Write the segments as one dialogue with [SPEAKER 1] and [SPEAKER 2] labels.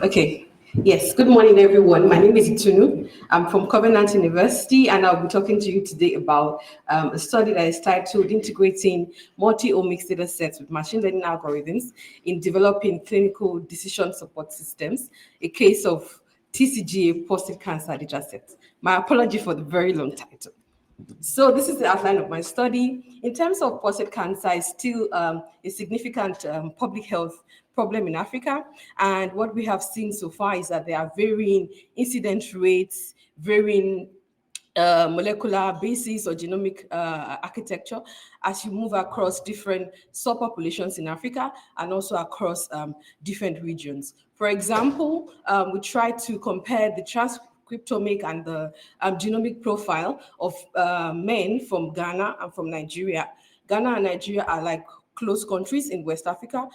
[SPEAKER 1] Okay. Yes. Good morning, everyone. My name is Itunu. I'm from Covenant University, and I'll be talking to you today about a study that is titled "Integrating Multi-Omics Data Sets with Machine Learning Algorithms in Developing Clinical Decision Support Systems: A Case of TCGA Prostate Cancer Data Set." My apology for the very long title. So this is the outline of my study. In terms of prostate cancer, it's still a significant public health problem in Africa. And what we have seen so far is that there are varying incidence rates, varying molecular basis or genomic architecture as you move across different subpopulations in Africa and also across different regions. For example, we try to compare the transcriptomic and the genomic profile of men from Ghana and from Nigeria. Ghana and Nigeria are like close countries in West Africa.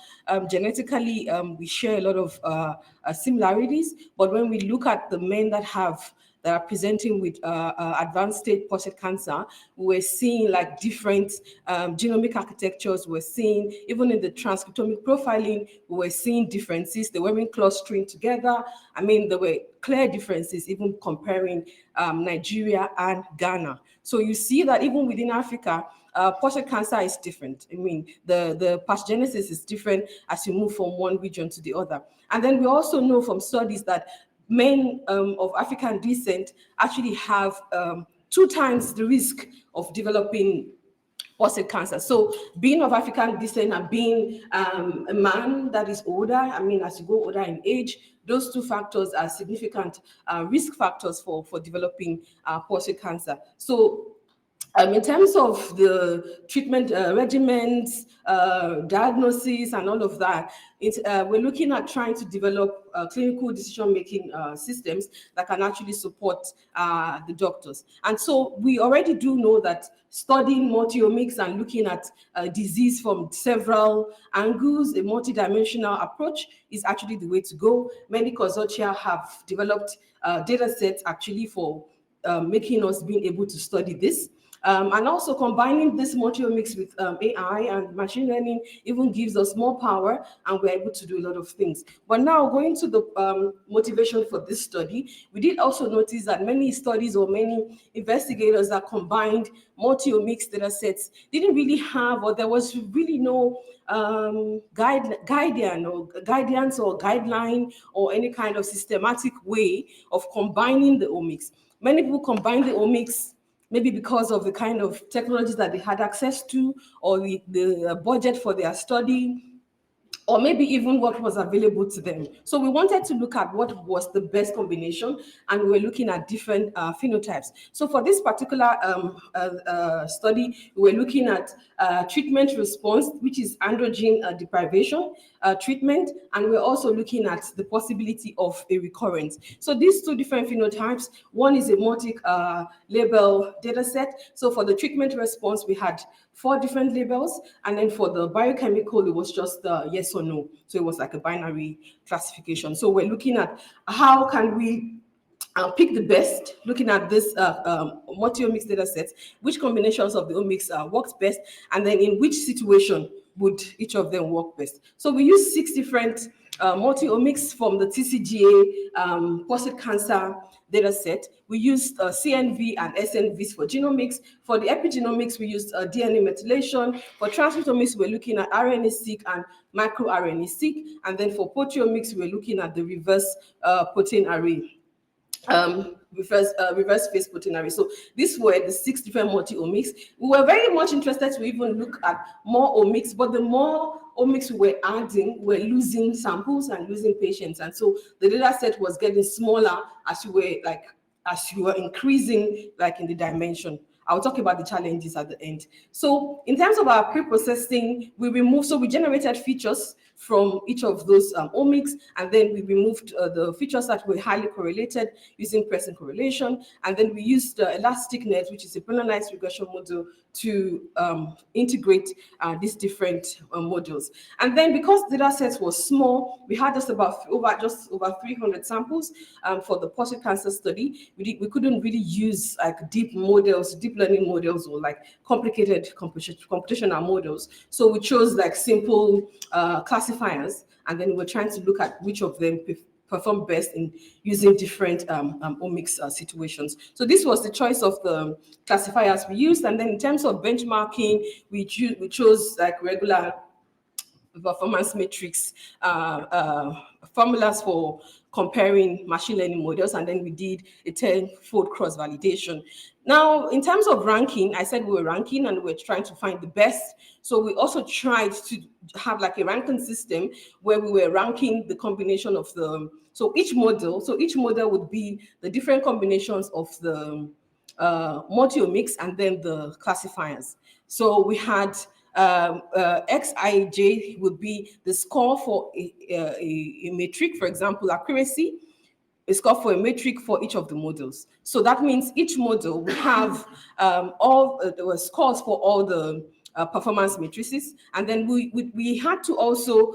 [SPEAKER 1] Genetically, we share a lot of similarities, but when we look at the men that are presenting with advanced stage prostate cancer, we're seeing like different genomic architectures. We're seeing, even in the transcriptomic profiling, we're seeing differences. They weren't clustering together. I mean, there were clear differences, even comparing Nigeria and Ghana. So you see that even within Africa, prostate cancer is different. I mean, the pathogenesis is different as you move from one region to the other. And then we also know from studies that men of African descent actually have 2 times the risk of developing prostate cancer. So being of African descent and being a man that is older, I mean, as you go older in age, those 2 factors are significant risk factors for developing prostate cancer. So in terms of the treatment regimens, diagnosis, and all of that, we're looking at trying to develop clinical decision-making systems that can actually support the doctors. And so we already do know that studying multi-omics and looking at disease from several angles, a multidimensional approach is actually the way to go. Many consortia have developed data sets actually for making us being able to study this. And also combining this multi-omics with AI and machine learning even gives us more power, and we're able to do a lot of things. But now, going to the motivation for this study, we did also notice that many studies or many investigators that combined multi-omics data sets didn't really have, or there was really no guidance or guideline or any kind of systematic way of combining the omics. Many people combine the omics maybe because of the kind of technologies that they had access to, or the budget for their study, or maybe even what was available to them. So we wanted to look at what was the best combination, and we were looking at different phenotypes. So for this particular study, we were looking at treatment response, which is androgen deprivation treatment, and we're also looking at the possibility of a recurrence. So these 2 different phenotypes, one is a multi-label data set. So for the treatment response, we had 4 different labels, and then for the biochemical, it was just yes or no. So it was like a binary classification. So we're looking at how can we pick the best, looking at this multi-omics data sets, which combinations of the omics works best, and then in which situation would each of them work best. So we use 6 different multi-omics from the TCGA prostate cancer data set. We used CNV and SNVs for genomics. For the epigenomics, we used DNA methylation. For transcriptomics, we're looking at RNA-seq and microRNA-seq. And then for proteomics, we're looking at the reverse protein array. Reverse phase protein array. So these were the 6 different multi-omics. We were very much interested to even look at more omics, but the more omics we were adding, we're losing samples and losing patients. And so the data set was getting smaller as you were increasing in the dimension. I'll talk about the challenges at the end. So in terms of our pre-processing, we generated features from each of those omics, and then we removed the features that were highly correlated using Pearson correlation, and then we used elastic net, which is a personalized regression model, to integrate these different modules. And then because the data sets was small, we had just over 300 samples for the prostate cancer study. We couldn't really use deep learning models, or complicated computational models. So we chose simple classifiers, and then we're trying to look at which of them perform best in using different omics situations. So this was the choice of the classifiers we used. And then in terms of benchmarking, we chose like regular performance matrix formulas for comparing machine learning models, and then we did a 10-fold cross-validation. Now, in terms of ranking, I said we were ranking and we were trying to find the best. So we also tried to have like a ranking system where we were ranking the combination of each model would be the different combinations of the multi-omics and then the classifiers. So we had Xij would be the score for a metric, for example, accuracy, a score for a metric for each of the models. So that means each model will have all the scores for all the performance matrices. And then we had to also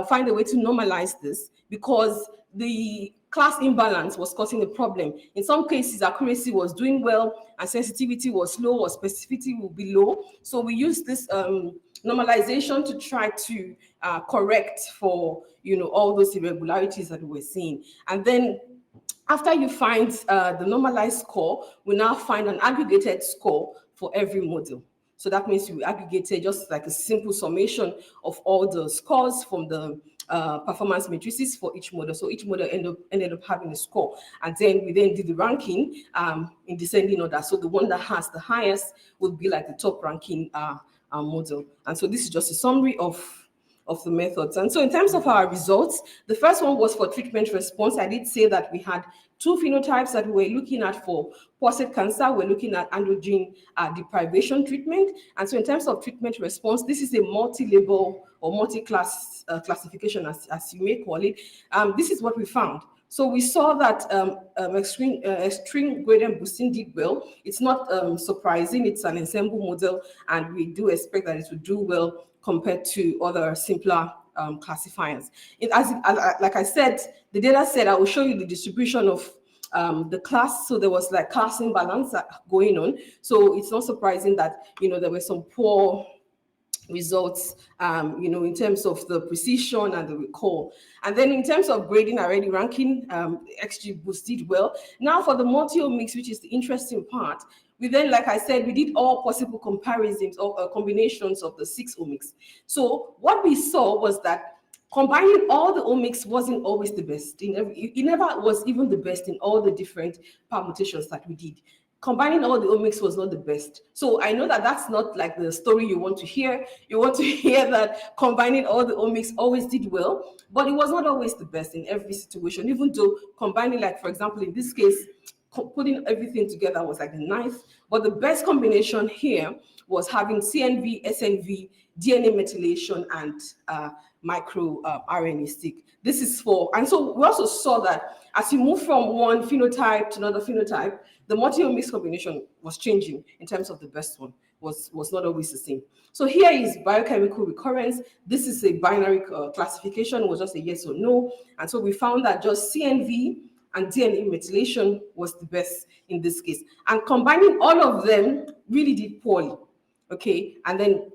[SPEAKER 1] find a way to normalize this because the class imbalance was causing a problem. In some cases, accuracy was doing well and sensitivity was low or specificity will be low. So we used this normalization to try to correct for all those irregularities that we were seeing. And then after you find the normalized score, we now find an aggregated score for every model. So that means we aggregated just like a simple summation of all the scores from the performance matrices for each model. So each model ended up having a score. And then we then did the ranking in descending order. So the one that has the highest would be like the top ranking model. And so this is just a summary of the methods. And so in terms of our results, the first one was for treatment response. I did say that we had two phenotypes that we were looking at for prostate cancer. We're looking at androgen deprivation treatment. And so in terms of treatment response, this is a multi-label or multi-class classification, as you may call it. This is what we found. So we saw that extreme gradient boosting did well. It's not surprising. It's an ensemble model, and we do expect that it will do well compared to other simpler classifiers. Like I said, the data set, I will show you the distribution of the class. So there was like class imbalance going on. So it's not surprising that, there were some poor results, in terms of the precision and the recall. And then in terms of grading already ranking, XGBoost did well. Now for the multi-omics, which is the interesting part, we then, like I said, we did all possible comparisons or combinations of the 6 omics. So what we saw was that combining all the omics wasn't always the best. It never was even the best in all the different permutations that we did. Combining all the omics was not the best. So I know that that's not like the story you want to hear. You want to hear that combining all the omics always did well, but it was not always the best in every situation, even though combining, like, for example, in this case, putting everything together was like the ninth. But the best combination here was having CNV, SNV, DNA methylation, and micro RNA stick. This is for, and so we also saw that as you move from one phenotype to another phenotype, the multi-omics combination was changing in terms of the best one, was not always the same. So here is biochemical recurrence. This is a binary classification, was just a yes or no. And so we found that just CNV and DNA methylation was the best in this case. And combining all of them really did poorly, okay? And then,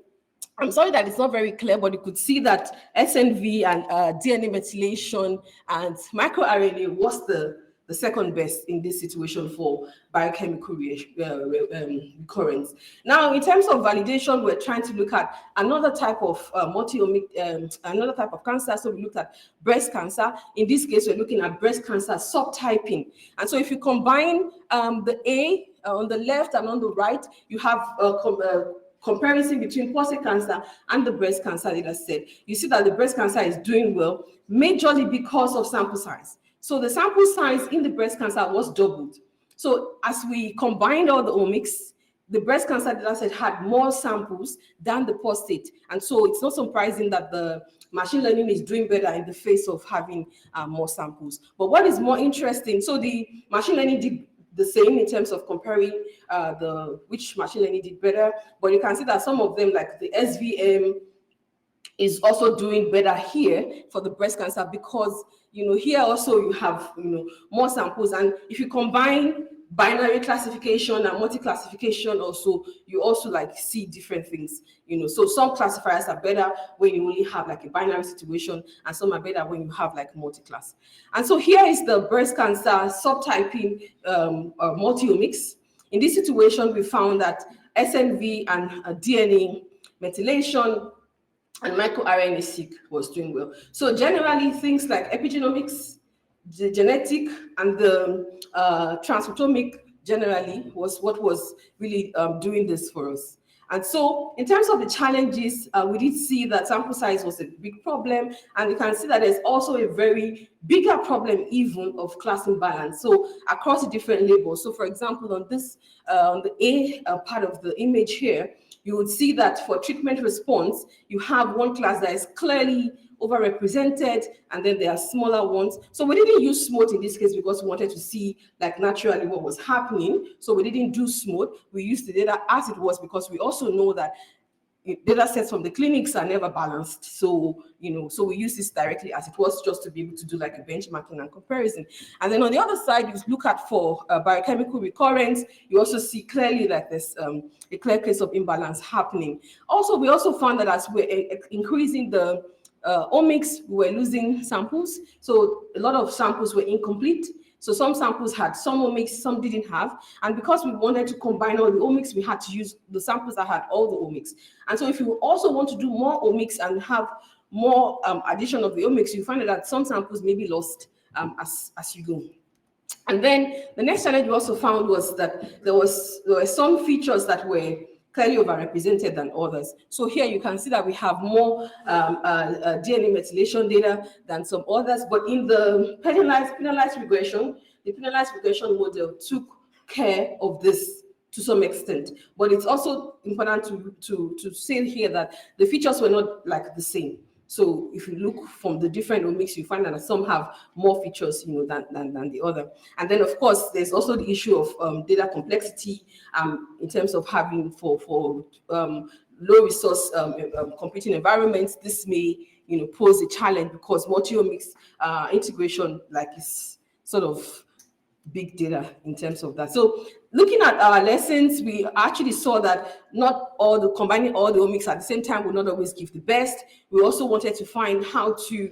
[SPEAKER 1] I'm sorry that it's not very clear, but you could see that SNV and DNA methylation and microRNA was the second best in this situation for biochemical recurrence. Now, in terms of validation, we're trying to look at another type of multi-omic, another type of cancer. So we looked at breast cancer. In this case, we're looking at breast cancer subtyping. And so if you combine the A on the left and on the right, you have comparison between prostate cancer and the breast cancer data set. You see that the breast cancer is doing well, majorly because of sample size. So the sample size in the breast cancer was doubled. So as we combined all the omics, the breast cancer data set had more samples than the prostate. And so it's not surprising that the machine learning is doing better in the face of having more samples. But what is more interesting, so the machine learning did the same in terms of comparing which machine learning did better, but you can see that some of them, like the SVM, is also doing better here for the breast cancer because, here also you have, more samples. And if you combine binary classification and multi-classification also, you also like see different things, so some classifiers are better when you only have like a binary situation, and some are better when you have like multi-class. And so here is the breast cancer subtyping multi-omics. In this situation, we found that SNV and DNA methylation and microRNA-seq was doing well. So generally, things like epigenomics, the genetic, and the transcriptomic generally was what was really doing this for us. And so in terms of the challenges, we did see that sample size was a big problem, and you can see that there's also a very bigger problem even of class imbalance. So across the different labels. So for example, on this, on the A part of the image here, you would see that for treatment response, you have one class that is clearly overrepresented, and then there are smaller ones. So we didn't use SMOT in this case because we wanted to see like naturally what was happening. So we didn't do SMOT. We used the data as it was because we also know that data sets from the clinics are never balanced. So, so we use this directly as it was, just to be able to do like a benchmarking and comparison. And then on the other side, you look at for biochemical recurrence, you also see clearly that there's a clear case of imbalance happening. Also, we also found that as we're increasing the omics, we were losing samples. So a lot of samples were incomplete. So some samples had some omics, some didn't have. And because we wanted to combine all the omics, we had to use the samples that had all the omics. And so if you also want to do more omics and have more addition of the omics, you find that some samples may be lost as you go. And then the next challenge we also found was that there were some features that were clearly overrepresented than others. So here you can see that we have more DNA methylation data than some others, but in the penalized regression, the penalized regression model took care of this to some extent. But it's also important to say here that the features were not like the same. So if you look from the different omics, you find that some have more features, than the other. And then, of course, there's also the issue of data complexity in terms of having for low resource computing environments. This may, pose a challenge because multi-omics integration is sort of big data in terms of that. So looking at our lessons, we actually saw that not all the combining all the omics at the same time will not always give the best. We also wanted to find how to,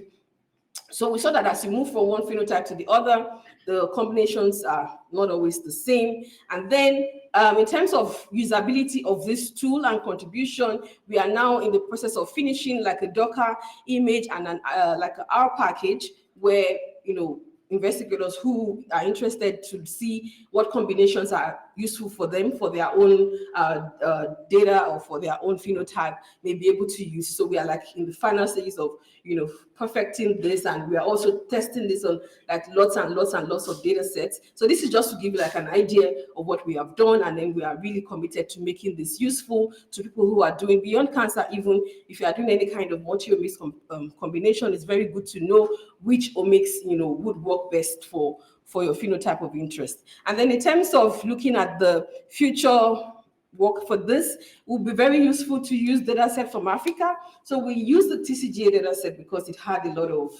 [SPEAKER 1] so we saw that as you move from one phenotype to the other, the combinations are not always the same. And then in terms of usability of this tool and contribution, we are now in the process of finishing like a Docker image and an like an R package where, investigators who are interested to see what combinations are useful for them for their own data or for their own phenotype may be able to use. So we are like in the final stages of perfecting this, and we are also testing this on like lots and lots and lots of data sets. So this is just to give you like an idea of what we have done, and then we are really committed to making this useful to people who are doing beyond cancer. Even if you are doing any kind of multi-omics combination, it's very good to know which omics would work best for your phenotype of interest. And then in terms of looking at the future work for this, it would be very useful to use data set from Africa. So we use the TCGA data set because it had a lot of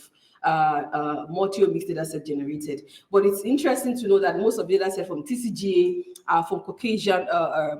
[SPEAKER 1] multi-omics data set generated. But it's interesting to know that most of the data set from TCGA are from Caucasian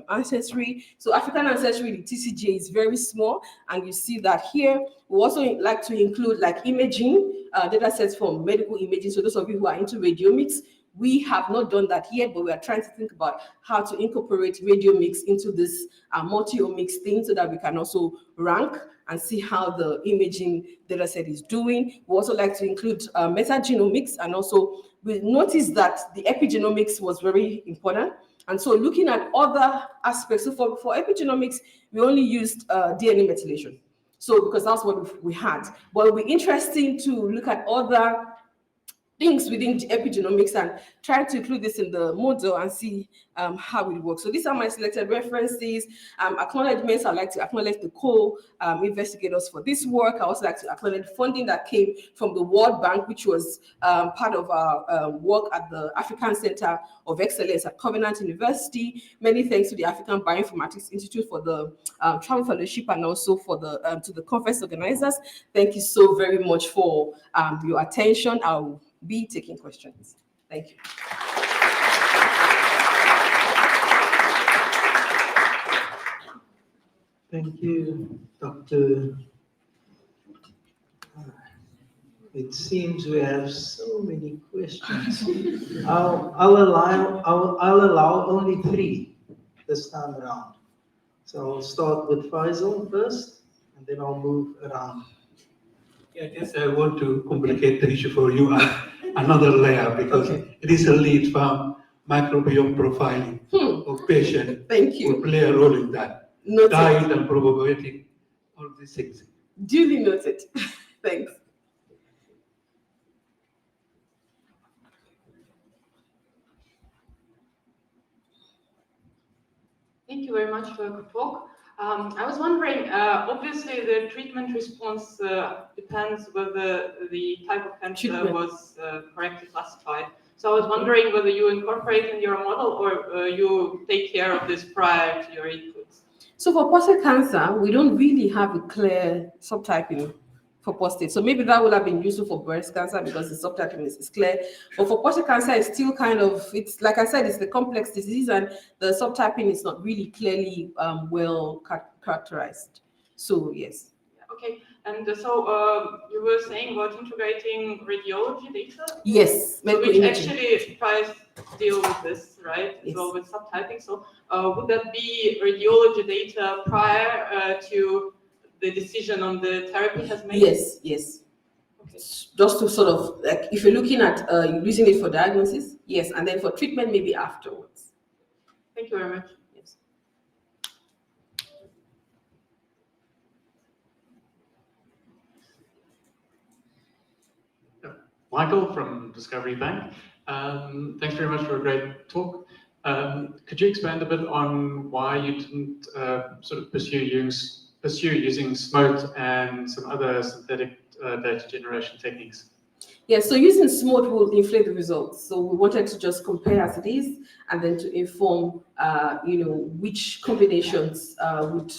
[SPEAKER 1] ancestry. So African ancestry, the TCGA is very small, and you see that here. We also like to include like imaging data sets from medical imaging. So those of you who are into radiomics, we have not done that yet, but we are trying to think about how to incorporate radiomics into this multi-omics thing so that we can also rank and see how the imaging data set is doing. We also like to include metagenomics, and also we noticed that the epigenomics was very important. And so looking at other aspects, so for epigenomics, we only used DNA methylation. So because that's what we had. But it will be interesting to look at other things within epigenomics and try to include this in the model and see how it works. So these are my selected references. Acknowledgements, I'd like to acknowledge the co-investigators for this work. I also like to acknowledge funding that came from the World Bank, which was part of our work at the African Center of Excellence at Covenant University. Many thanks to the African Bioinformatics Institute for the travel fellowship, and also for the to the conference organizers. Thank you so very much for your attention. I'll be taking questions. Thank you.
[SPEAKER 2] Thank you, Dr. It seems we have so many questions. I'll allow only 3 this time around. So I'll start with Faisal first, and then I'll move around.
[SPEAKER 3] Yeah, I guess I want to complicate the issue for you another layer, because it is a lead from microbiome profiling of patient.
[SPEAKER 1] Thank you.
[SPEAKER 3] Will play a role in that.
[SPEAKER 1] Noted.
[SPEAKER 3] Diet and probiotic, all these things.
[SPEAKER 1] Duly noted. Thanks.
[SPEAKER 4] Thank you very much for a good talk. I was wondering, obviously the treatment response depends whether the type of cancer was correctly classified. So I was wondering whether you incorporate in your model or you take care of this prior to your inputs.
[SPEAKER 1] So for prostate cancer, we don't really have a clear subtyping for prostate. So maybe that would have been useful for breast cancer because the subtyping is clear. But for prostate cancer, it's still kind of, it's like I said, it's the complex disease and the subtyping is not really clearly well characterized. So yes.
[SPEAKER 4] Okay, and so you were saying about integrating radiology data?
[SPEAKER 1] Yes.
[SPEAKER 4] So which actually tries to deal with this, right?
[SPEAKER 1] Yes.
[SPEAKER 4] So with subtyping. So would that be radiology data prior to the decision on the therapy has made?
[SPEAKER 1] Yes, yes. Okay. Just to sort of, like, if you're looking at using it for diagnosis, yes, and then for treatment, maybe afterwards.
[SPEAKER 4] Thank you very much.
[SPEAKER 1] Yes.
[SPEAKER 5] Michael from Discovery Bank. Thanks very much for a great talk. Could you expand a bit on why you didn't sort of pursue using SMOTE and some other synthetic data generation techniques?
[SPEAKER 1] Yeah, so using SMOTE will inflate the results. So we wanted to just compare as it is and then to inform, which combinations would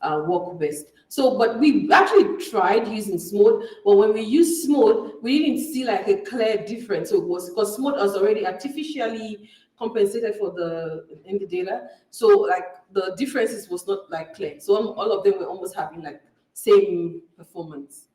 [SPEAKER 1] work best. So, but we actually tried using SMOTE, but when we used SMOTE, we didn't see like a clear difference. So it was because SMOTE was already artificially compensated for in the data. So like the differences was not like clear. So all of them were almost having like same performance.